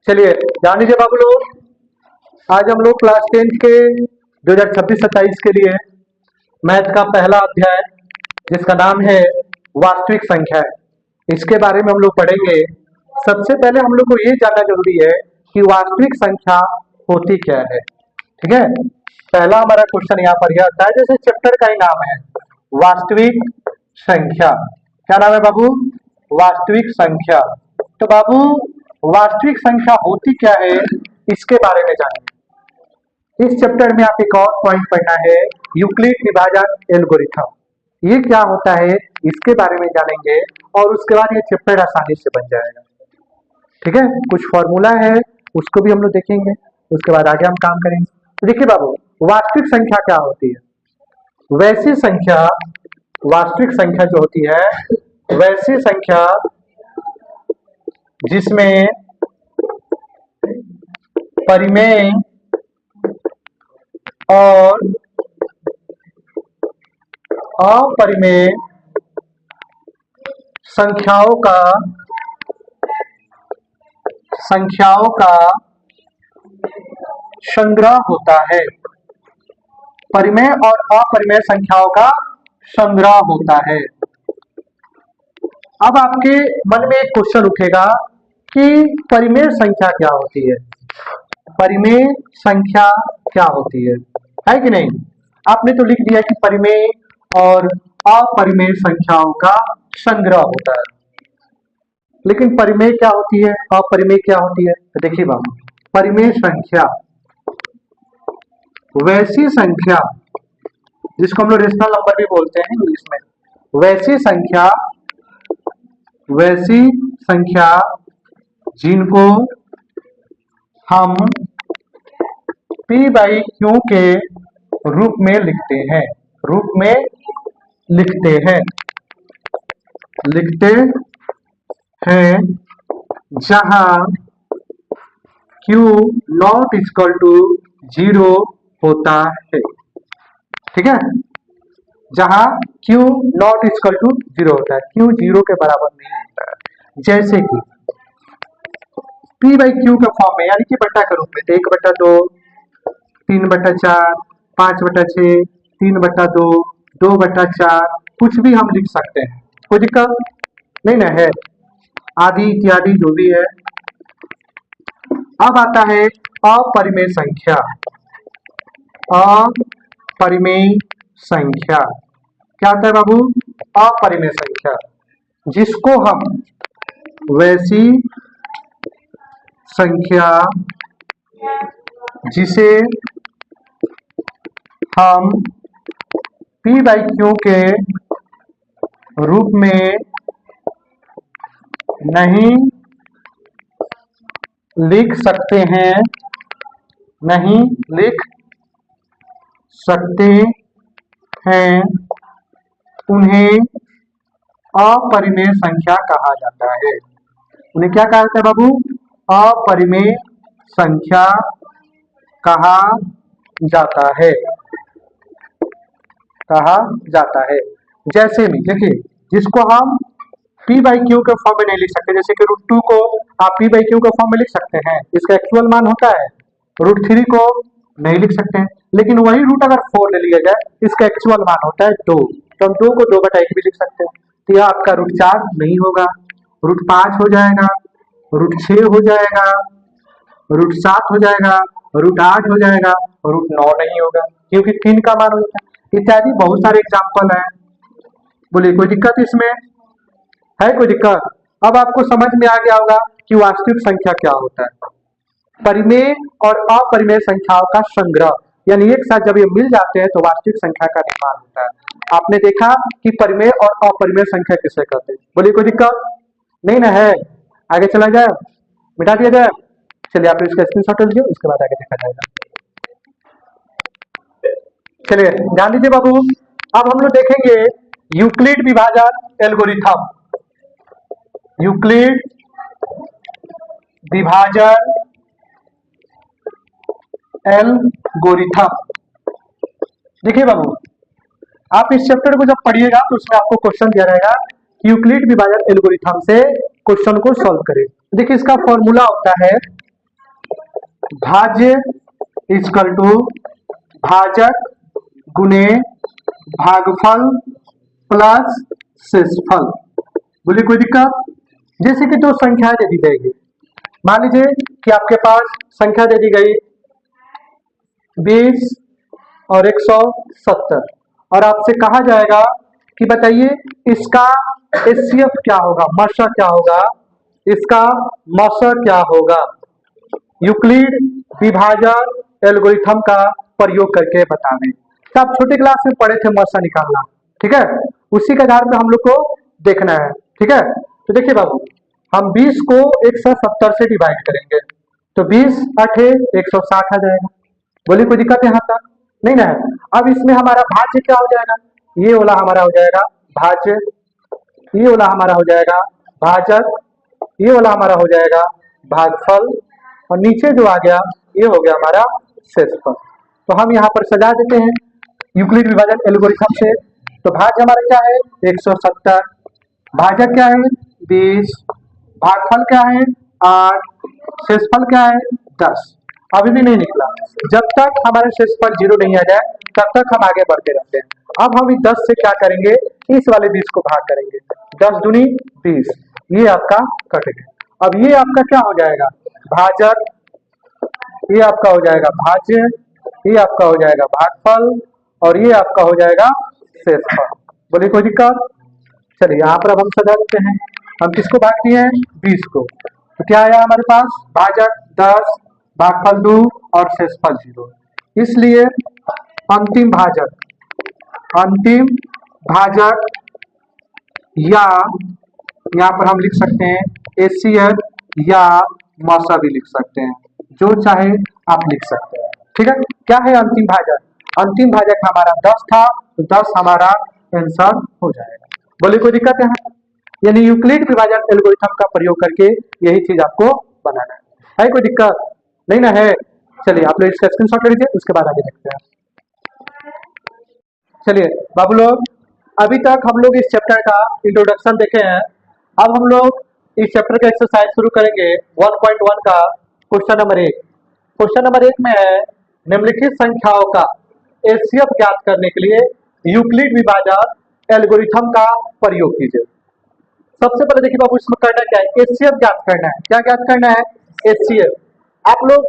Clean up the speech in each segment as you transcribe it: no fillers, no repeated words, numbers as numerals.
चलिए जान लीजिए बाबू लोग, आज हम लोग क्लास 10 के 2026-27 के लिए मैथ का पहला अध्याय जिसका नाम है वास्तविक संख्या, इसके बारे में हम लोग पढ़ेंगे। सबसे पहले हम लोग को ये जानना जरूरी है कि वास्तविक संख्या होती क्या है। ठीक है, पहला हमारा क्वेश्चन यहाँ पर यह आता है, जैसे चैप्टर का ही नाम है वास्तविक संख्या। क्या नाम है बाबू? वास्तविक संख्या। तो बाबू वास्तविक संख्या होती क्या है, इसके बारे में जानेंगे। इस चैप्टर में आप एक और पॉइंट पढ़ना है, यूक्लिड विभाजन एल्गोरिथम। ये क्या होता है इसके बारे में जानेंगे और उसके बाद ये चैप्टर आसानी से बन जाएगा। ठीक है, कुछ फॉर्मूला है उसको भी हम लोग देखेंगे, उसके बाद आगे हम काम करेंगे। तो देखिए बाबू, वास्तविक संख्या क्या होती है? वैसी संख्या, वास्तविक संख्या जो होती है वैसी संख्या जिसमें परिमेय और अपरिमेय संख्याओं का संग्रह होता है। परिमेय और अपरिमेय संख्याओं का संग्रह होता है। अब आपके मन में एक क्वेश्चन उठेगा कि परिमेय संख्या क्या होती है? परिमेय संख्या क्या होती है कि नहीं? आपने तो लिख दिया कि परिमेय और अपरिमेय संख्याओं का संग्रह होता है, लेकिन परिमेय क्या होती है, अपरिमेय क्या होती है? तो देखिए बाबू, परिमेय संख्या वैसी संख्या जिसको हम लोग रेशनल नंबर भी बोलते हैं इंग्लिश में, वैसी संख्या जिनको हम P बाई Q के रूप में लिखते हैं जहां Q नॉट इक्वल टू 0 होता है। ठीक है, जहां Q नॉट इक्वल टू 0 होता है, Q 0 के बराबर नहीं होता है। जैसे कि P बाई Q के फॉर्म में, यानी कि बट्टा के रूप में, 1/2, 3/4, 5/6, 3/2, 2/4 कुछ भी हम लिख सकते हैं, कोई दिक्कत नहीं ना है, आदि इत्यादि जो भी है। अब आता है अपरिमेय संख्या। अपरिमेय संख्या क्या होता है बाबू? अपरिमेय संख्या जिसको हम वैसी संख्या जिसे हम P बाई Q के रूप में नहीं लिख सकते हैं, उन्हें अपरिमेय संख्या कहा जाता है। उन्हें क्या कहा जाता है बाबू? अपरिमेय संख्या कहा जाता है। जैसे में देखिए, जिसको हम P बाई Q के फॉर्म में नहीं लिख सकते, जैसे कि √2 को आप P बाई Q के फॉर्म में लिख सकते हैं, इसका एक्चुअल मान होता है। √3 को नहीं लिख सकते हैं, लेकिन वही रूट अगर 4 ले लिया जाए, इसका एक्चुअल मान होता है 2, तो हम 2 को 2/1 भी लिख सकते हैं। तो यह आपका √4 नहीं होगा, √5 हो जाएगा, √6 हो जाएगा, √7 हो जाएगा, √8 हो जाएगा, √9 नहीं होगा, क्योंकि 3 का मान होता है। इत्यादि बहुत सारे एग्जाम्पल हैं। बोलिए कोई दिक्कत इसमें है? कोई दिक्कत? अब आपको समझ में आ गया होगा कि वास्तविक संख्या क्या होता है। परिमेय और अपरिमेय संख्याओं का संग्रह, यानी एक साथ जब ये मिल जाते हैं तो वास्तविक संख्या का निर्माण होता है। आपने देखा कि परिमेय और अपरिमेय संख्या किसे कहते हैं? बोलिए कोई दिक्कत नहीं ना है? आगे चला जाए, मिटा दिया जाए। चलिए आप इसका स्क्रीनशॉट लीजिए, उसके बाद आगे देखा जाएगा। चलिए ध्यान दीजिए बाबू, अब हम लोग देखेंगे यूक्लिड विभाजन एल्गोरिथम। यूक्लिड विभाजन एल्गोरिथम। देखिए बाबू, आप इस चैप्टर को जब पढ़िएगा तो उसमें आपको क्वेश्चन दिया रहेगा यूक्लिड विभाजन एल्गोरिथम से क्वेश्चन को सॉल्व करें। देखिए इसका फॉर्मूला होता है भाज्य इक्वल टू भाजक गुने भागफल प्लस शेषफल। बोलिए कोई दिक्कत? जैसे कि दो संख्या दे दी जाएगी, मान लीजिए कि आपके पास संख्या दे दी गई 20 और 170 और आपसे कहा जाएगा कि बताइए इसका एचसीएफ क्या होगा, मशा क्या होगा, इसका मशा क्या होगा। यूक्लिड विभाजन एल्गोरिथम का प्रयोग करके बतावें। तो आप छोटे क्लास में पढ़े थे मशा निकालना, ठीक है, उसी के आधार पे हम लोग को देखना है, ठीक है। तो देखिए बाबू, हम 20 को 170 से डिवाइड करेंगे तो 20 8 160 आ जाएगा। बोलिए कोई दिक्कत है यहाँ तक? नहीं ना है। अब इसमें हमारा भाज्य क्या हो जाएगा, ये वाला हमारा हो जाएगा भाज्य, ये वाला हमारा हो जाएगा भाजक, ये वाला हमारा हो जाएगा भागफल और नीचे जो आ गया ये हो गया हमारा शेषफल। तो हम यहाँ पर सजा देते हैं यूक्लिड विभाजन एल्गोरिथम से। तो भाज्य हमारा क्या है 170, भाजक क्या है 20, भागफल क्या है 8, शेषफल क्या है 10। अभी भी नहीं निकला। जब तक हमारा शेषफल 0 नहीं आ जाए तब तक हम आगे बढ़ते रहते हैं। अब हम इस 10 से क्या करेंगे, इस वाले 20 को भाग करेंगे, 10 दूनी 20, ये आपका कट गया। अब ये आपका क्या हो जाएगा भाजक, ये आपका हो जाएगा भाज्य, ये आपका हो जाएगा भागफल और ये आपका हो जाएगा शेषफल। बोलिए कोई दिक्कत? चलिए यहाँ पर अब हम सजा देते हैं। हम किसको भाग दिए हैं 20 को, तो क्या आया हमारे पास भाजक 10, भागफल 2 और शेषफल 0। इसलिए अंतिम भाजक या यहाँ पर हम लिख सकते हैं एचसीएफ या मौसा भी लिख सकते हैं, जो चाहे आप लिख सकते हैं, ठीक है। क्या है अंतिम भाजक? अंतिम भाजक हमारा 10 था तो 10 हमारा आंसर हो जाएगा। बोलिए कोई दिक्कत है? यानी यूक्लिड विभाजन एल्गोरिथम का प्रयोग करके यही चीज आपको बनाना है कोई दिक्कत नहीं ना है? चलिए आप लोग इसका स्क्रीनशॉट ले लीजिए, उसके बाद आगे देखते हैं। चलिए बाबू लोग, अभी तक हम लोग इस चैप्टर का इंट्रोडक्शन देखे हैं। अब हम लोग इस चैप्टर का एक्सरसाइज शुरू करेंगे 1.1 का क्वेश्चन नंबर 1। क्वेश्चन नंबर 1 में है निम्नलिखित संख्याओं का एचसीएफ ज्ञात करने के लिए यूक्लिड विभाजन एल्गोरिथम का प्रयोग कीजिए। सबसे पहले देखिए बाबू, इसमें करना क्या है, एचसीएफ ज्ञात करना है। क्या ज्ञात करना है? एचसीएफ। आप लोग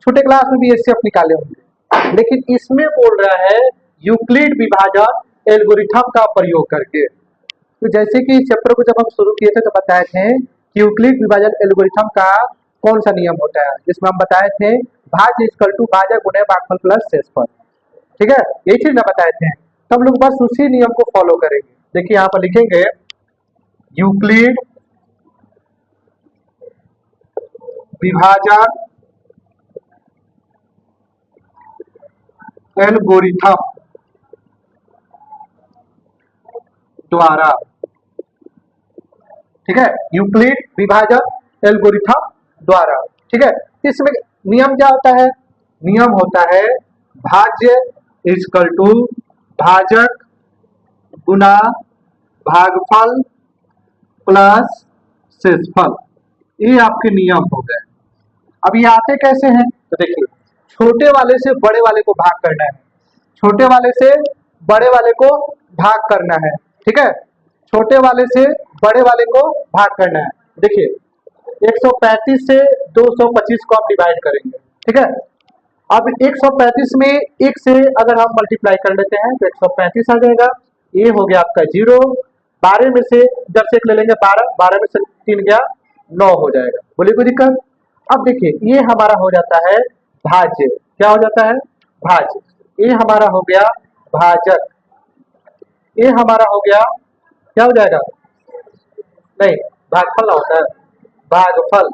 छोटे क्लास में भी एचसीएफ निकाले होंगे, लेकिन इसमें बोल रहा है यूक्लिड विभाजन एल्गोरिथम का प्रयोग करके। तो जैसे कि इस चैप्टर को जब हम शुरू किए थे तो बताए थे कि यूक्लिड विभाजन एल्गोरिथम का कौन सा नियम होता है, जिसमें हम बताए थे भाज्य इक्वल टू भाजक गुणे भागफल प्लस शेषफल, ठीक है, यही चीज ना बताए थे। तो हम लोग बस उसी नियम को फॉलो करेंगे। देखिए यहाँ पर लिखेंगे यूक्लिड विभाजन एल्गोरिथम द्वारा, ठीक है, यूक्लिड विभाजन एल्गोरिथम द्वारा, ठीक है। इसमें नियम क्या होता है? नियम होता है भाज्य इक्वल टू भाजक गुना भागफल प्लस शेषफल, ये आपके नियम हो गए। अब ये आते कैसे हैं? तो देखिए, छोटे वाले से बड़े वाले को भाग करना है, छोटे वाले से बड़े वाले को भाग करना है, ठीक है, छोटे वाले से बड़े वाले को भाग करना है। देखिए 135 से 225 को आप डिवाइड करेंगे, ठीक है। अब 135 में 1 से अगर हम मल्टीप्लाई कर लेते हैं तो 135 आ जाएगा, ये हो गया आपका 0। 12 में से जब से 1 ले लेंगे 12, 12 में से 3 गया 9 हो जाएगा। बोलिए कोई दिक्कत? अब देखिए ये हमारा हो जाता है भाज्य, क्या हो जाता है भाज्य, ये हमारा हो गया भाजक, ये हमारा हो गया क्या हो जाएगा, नहीं भागफल होता है भागफल,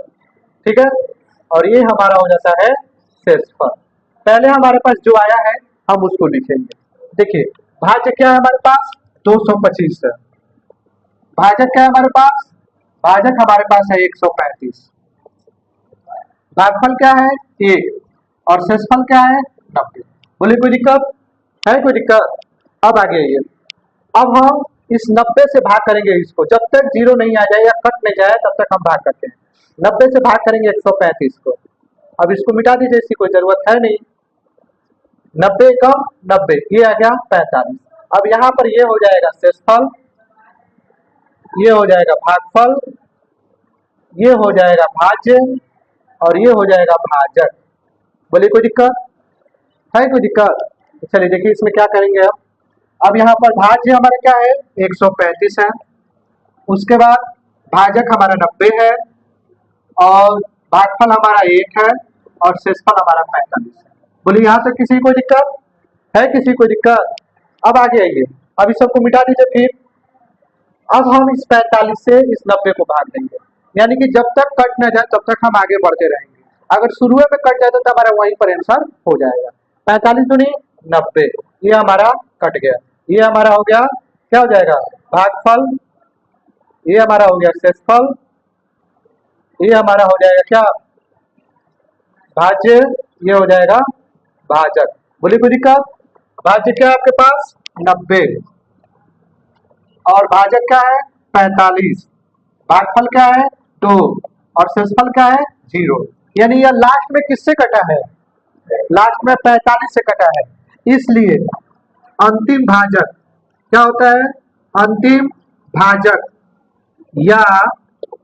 ठीक है, और ये हमारा हो जाता है शेषफल। पहले हमारे पास जो आया है हम उसको लिखेंगे। देखिए भाज्य क्या है हमारे पास 225 है, भाजक क्या है हमारे पास, भाजक हमारे पास है 135, भागफल क्या है 1 और शेषफल क्या है 90। बोले कोई दिक्कत है? कोई दिक्कत? अब आगे आइए, अब हम इस 90 से भाग करेंगे इसको, जब तक 0 नहीं आ जाए या कट नहीं जाए तब तक हम भाग करते हैं। 90 से भाग करेंगे 135 को। अब इसको मिटा दीजिए, इसकी कोई जरूरत है नहीं। 90 कम 90, ये आ गया 45। अब यहाँ पर ये हो जाएगा शेषफल, ये हो जाएगा भागफल, ये हो जाएगा भाज्य और ये हो जाएगा भाजक। बोलिए कोई दिक्कत है? कोई दिक्कत? चलिए देखिए इसमें क्या करेंगे अब यहाँ पर भाज्य हमारा क्या है 135 है, उसके बाद भाजक हमारा 90 है और भागफल हमारा 1 है और शेषफल हमारा 45 है। बोलिए यहाँ तक किसी कोई दिक्कत है? किसी कोई दिक्कत? अब आगे आइए, अब इस सबको मिटा दीजिए। फिर अब हम इस 45 से इस 90 को भाग देंगे, यानी कि जब तक कट न जाए तब तक हम आगे बढ़ते रहेंगे। अगर शुरू में कट जाए तो हमारा वहीं पर आंसर हो जाएगा। 45 दूनी 90, ये हमारा कट गया, ये हमारा हो गया क्या हो जाएगा भागफल, ये हमारा हो गया शेषफल, ये हमारा हो जाएगा क्या भाज्य, ये हो जाएगा भाजक। बोलिए कोई दिक्कत? भाज्य क्या है आपके पास 90 और भाजक क्या है 45, भागफल क्या है 2 और शेषफल क्या है 0। यानी यह लास्ट में किससे कटा है? लास्ट में 45 से कटा है, इसलिए अंतिम भाजक क्या होता है? अंतिम भाजक या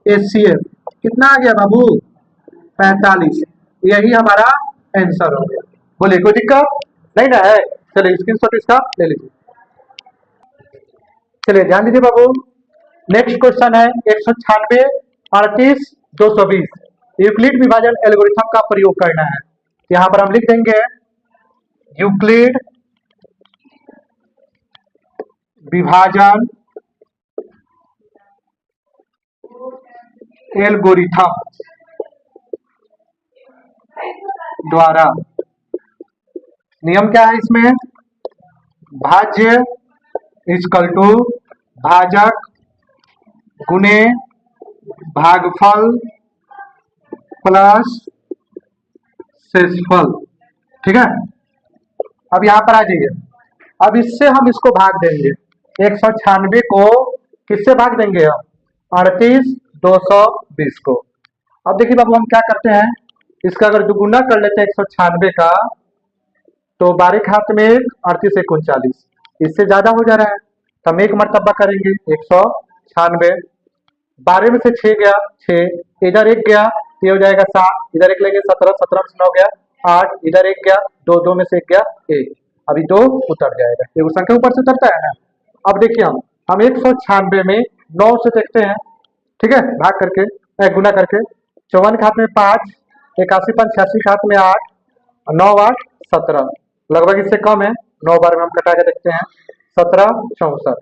एचसीएफ कितना आ गया बाबू 45, यही हमारा आंसर हो गया। बोलिए कोई दिक्कत नहीं ना है? चलिए स्क्रीनशॉट इसका ले लीजिए। चलिए ध्यान दीजिए बाबू, नेक्स्ट क्वेश्चन है 196 38 220, यूक्लिड विभाजन एल्गोरिथम का प्रयोग करना है। यहां पर हम लिख देंगे यूक्लिड विभाजन एल्गोरिथम द्वारा, नियम क्या है इसमें? भाज्य इक्वल टू भाजक गुने भागफल प्लस शेषफल। ठीक है, अब यहां पर आ जाइए, अब इससे हम इसको भाग देंगे, 196 को किससे भाग देंगे हम 38 220 को। अब देखिए बाबू हम क्या करते हैं, इसका अगर दुगुना कर लेते हैं 196 का तो 12 के हाथ में 1 38 1 39, इससे ज्यादा हो जा रहा है तो हम एक मरतबा करेंगे 196, 12 में से 6 गया 6, इधर 1 गया ये हो जाएगा 7, इधर 1 लेंगे 17, 17 में से 9 गया 8, इधर 1 गया 2, 2 में से 1 गया 1, अभी 2 उतर जाएगा, ये संख्या ऊपर से उतरता है ना। अब देखिए हम 196 में 9 से देखते हैं, ठीक है, भाग करके गुना करके, 54 के हाथ में 5, 81 5 86 के हाथ में 8, 9 8 17, लगभग इससे कम है, 9 बार में हम कटा के देखते हैं 17 64,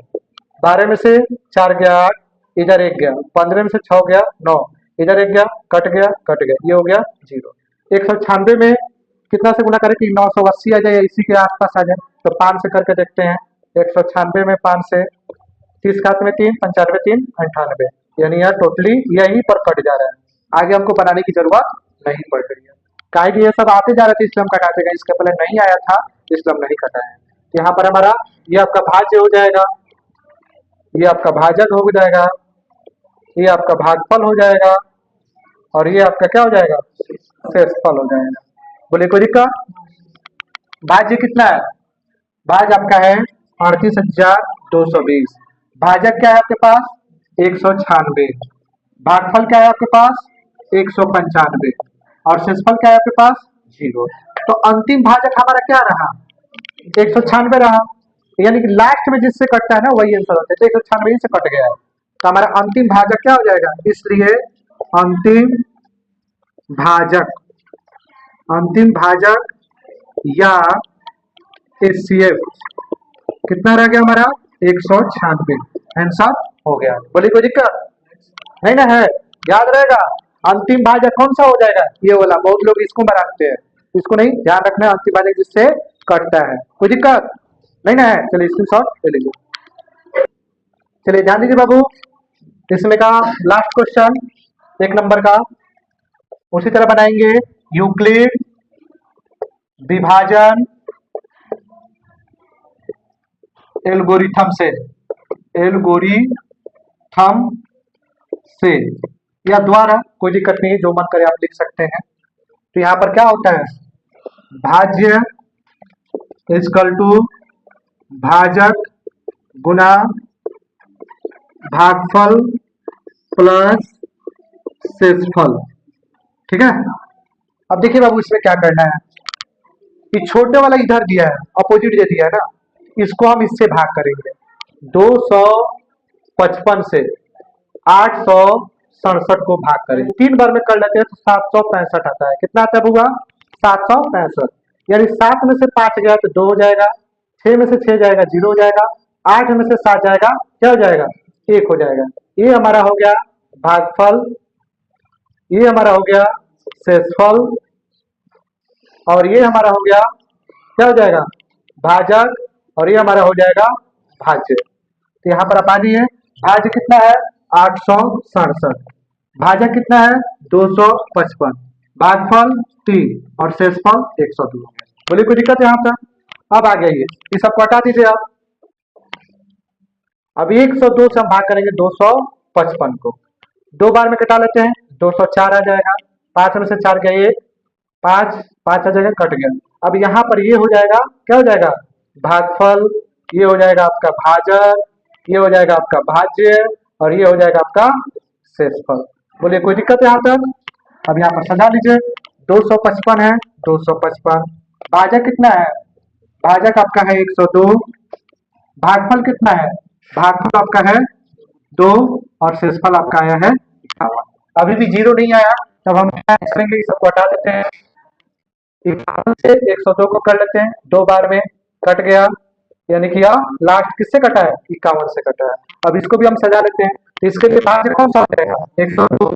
12 में से 4 गया 8, इधर 1 गया, 15 में से 6 गया 9, इधर 1 गया कट गया, ये हो गया 0। 196 में कितना से गुना करें कि 980 आ जाए, इसी के आसपास आ जाए, तो 5 से करके देखते हैं, 196 में 5 से 30 के हाथ में 3, 95 3 98, यानी यह टोटली यहीं पर कट जा रहा है, आगे हमको बनाने की जरूरत नहीं पड़ रही है। काहे कि ये सब आते जा रहे थे इसलिए हम कटाते गए, इसके पहले नहीं आया था इसलिए हम नहीं कटाए। यहाँ पर हमारा ये आपका भाज्य हो जाएगा, ये आपका भाजक हो जाएगा, ये आपका भागफल हो जाएगा और ये आपका क्या हो जाएगा शेषफल हो जाएगा। बोलिए कोई दिक्कत? भाज्य कितना है? भाज्य आपका है 38,220, भाजक क्या है आपके पास 196, भागफल क्या है आपके पास 195 और शेषफल क्या है आपके पास 0। तो अंतिम भाजक हमारा क्या रहा 196 रहा, यानी कि लास्ट में जिससे कटता है ना वही आंसर होता है, तो 196 से कट गया है, तो हमारा अंतिम भाजक क्या हो जाएगा, इसलिए अंतिम भाजक या एचसीएफ कितना रह गया हमारा 196, आंसर हो गया। बोलिए कोई दिक्कत नहीं ना है? याद रहेगा अंतिम भाजक कौन सा हो जाएगा, ये वाला, बहुत लोग इसको बनाते हैं, इसको नहीं ध्यान रखना है, अंतिम भाजक जिससे कटता है। कोई दिक्कत नहीं ना है? चलिए स्क्रीनशॉट ले लीजिए। चलिए ध्यान दीजिए बाबू, इसमें का लास्ट क्वेश्चन 1 नंबर का उसी तरह बनाएंगे, यूक्लिड विभाजन एल्गोरिथम से या द्वारा, कोई दिक्कत नहीं, जो मन करे आप लिख सकते हैं, तो यहाँ पर क्या होता है, भाज्य इक्वल टू भाजक गुना भागफल प्लस शेषफल। ठीक है। अब देखिए बाबू इसमें क्या करना है कि छोटे वाला इधर दिया है, अपोजिट दे दिया है ना, इसको हम इससे भाग करेंगे। 255 से 867 को भाग करें, 3 बार में कर लेते हैं तो 765 आता है। कितना आता है बुआ? 765। यानी 7 में से 5 गया तो 2 हो जाएगा, 6 में से 6 जाएगा 0 हो जाएगा, 8 में से 7 जाएगा क्या हो जाएगा? 1 हो जाएगा। ये हमारा हो गया भागफल, ये हमारा हो गया शेषफल, और ये हमारा हो गया क्या हो जाएगा? भाजक, और ये हमारा हो जाएगा भाज्य। तो यहाँ पर आप आ जाइए, भाज्य कितना है? 867, भाजक कितना है? 255, भागफल 3 और शेषफल 102। बोलिए कोई दिक्कत है यहाँ पर? अब आ गया ये सबको हटा दीजिए आप। अब 102 से हम भाग करेंगे 255 को, 2 बार में कटा लेते हैं, 204 आ जाएगा, 5 में से 4 गया 1, 5 5 आ जाएगा, कट गया। अब यहाँ पर ये हो जाएगा क्या हो जाएगा? भागफल, ये हो जाएगा आपका भाजक, ये हो जाएगा आपका भाज्य, और ये हो जाएगा आपका शेषफल। बोलिए कोई दिक्कत है यहाँ तक? अब यहाँ पर सजा लीजिए, 255 है, 255, भाजक कितना है? भाजक आपका है 102, भागफल कितना है? भागफल आपका है 2, और शेषफल आपका आया है 51। अभी भी 0 नहीं आया, तब हम क्या करेंगे, सबको हटा देते हैं, 51 से 102 को कर लेते हैं, 2 बार में कट गया, यानी कि लास्ट किससे कटा है? 51 से कटा है। अब इसको भी हम सजा लेते हैं, तो इसके लिए भाज्य कौन सा हो जाएगा? 102,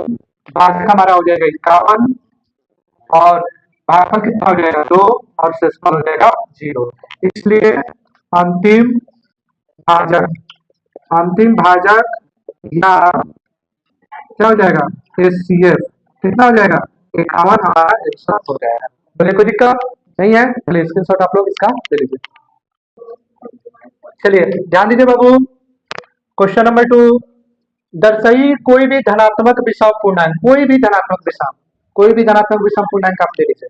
भाज्य हमारा हो जाएगा 51, और भागफल कितना हो जाएगा? 2, और शेषफल हो जाएगा 0। इसलिए अंतिम भाजक या क्या हो जाएगा? HCF कितना हो जाएगा? 51 हमारा 107 हो जाएगा। बोले कोई दिक्कत नहीं है? चलिए स्क्रीनशॉट आप लोग इसका ले लीजिए। चलिए ध्यान दीजिए बाबू, क्वेश्चन नंबर 2, दर्शाई कोई भी धनात्मक विषम पूर्णांक, कोई भी धनात्मक विषम पूर्णांक आप ले लीजिए।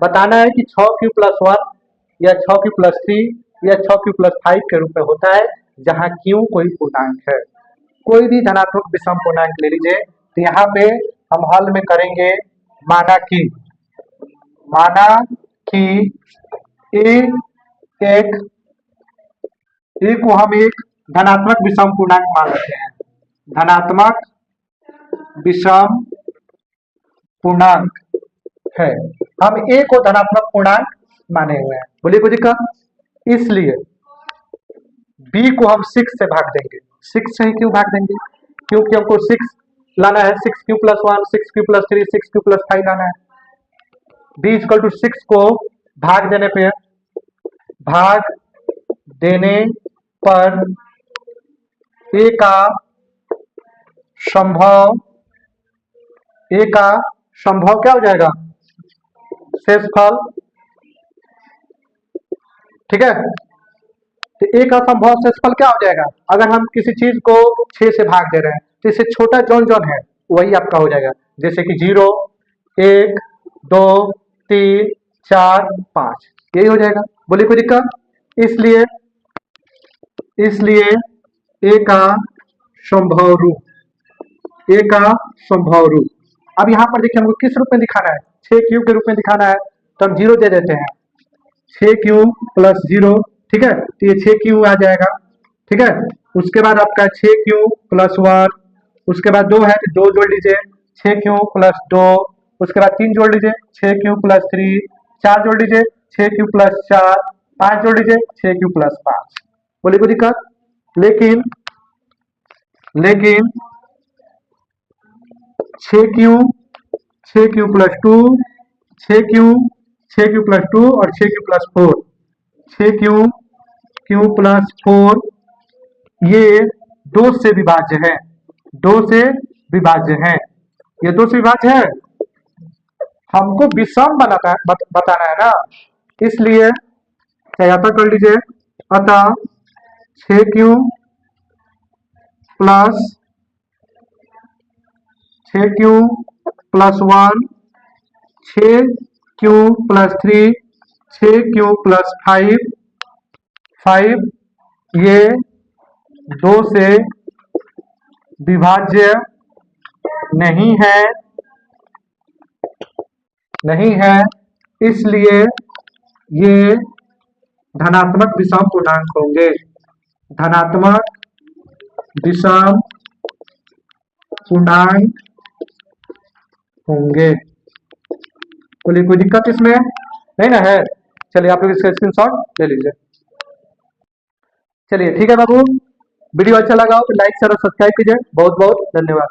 बताना है कि 6q+1 या 6q+3 या 6q+5 के रूप में होता है, जहां q कोई पूर्णांक है। कोई भी धनात्मक विषम पूर्णांक ले लीजिए। तो यहाँ पे हम हल में करेंगे, माना कि ए को हम एक धनात्मक विषम पूर्णांक मान लेते हैं, धनात्मक विषम पूर्णांक है, हम ए को धनात्मक पूर्णांक माने हुए हैं। बोलिए कोई दिक्कत? इसलिए बी को हम 6 से भाग देंगे। 6 से ही क्यों भाग देंगे? क्योंकि हमको 6 लाना है, 6q+1, 6q+3, 6q+5 लाना है। b = 6 को भाग देने पर ए का संभव क्या हो जाएगा? शेषफल। ठीक है, तो ए का संभव शेषफल क्या हो जाएगा? अगर हम किसी चीज को 6 से भाग दे रहे हैं तो इससे छोटा जौन है वही आपका हो जाएगा, जैसे कि 0, 1, 2, 3, 4, 5, यही हो जाएगा। बोलिए कोई दिक्कत? इसलिए ए का संभव रूप, अब यहाँ पर देखिए हमको किस रूप में दिखाना है? 6q के रूप में दिखाना है, तो हम 0 दे देते हैं, 6q+0। ठीक है, तो ये 6q आ जाएगा। ठीक है, उसके बाद आपका 6q+1, उसके बाद 2 है तो 2 जोड़ लीजिए, 6q+2, उसके बाद 3 जोड़ लीजिए, 6q+3, 4 जोड़ लीजिए, 6q+4, 5 जोड़ लीजिए, 6q+5। बोलिए कोई दिक्कत? लेकिन 6q+2, 6q+2 और 6q+4, 6q+4 ये 2 से विभाज्य है, ये 2 से विभाज्य है। हमको विषम बताना है ना, इसलिए सहायता कर लीजिए। अतः 6q+1 6q+1 6q+3, 6q+5, 5 ये 2 से विभाज्य नहीं है, इसलिए ये धनात्मक विषम पूर्णांक होंगे। धनात्मक विषम पूर्णांक होंगे। कोई दिक्कत इसमें नहीं ना है? चलिए आप लोग इसका स्क्रीनशॉट ले लीजिए। चलिए ठीक है बाबू, वीडियो अच्छा लगा हो तो लाइक शेयर और सब्सक्राइब कीजिए। बहुत बहुत धन्यवाद।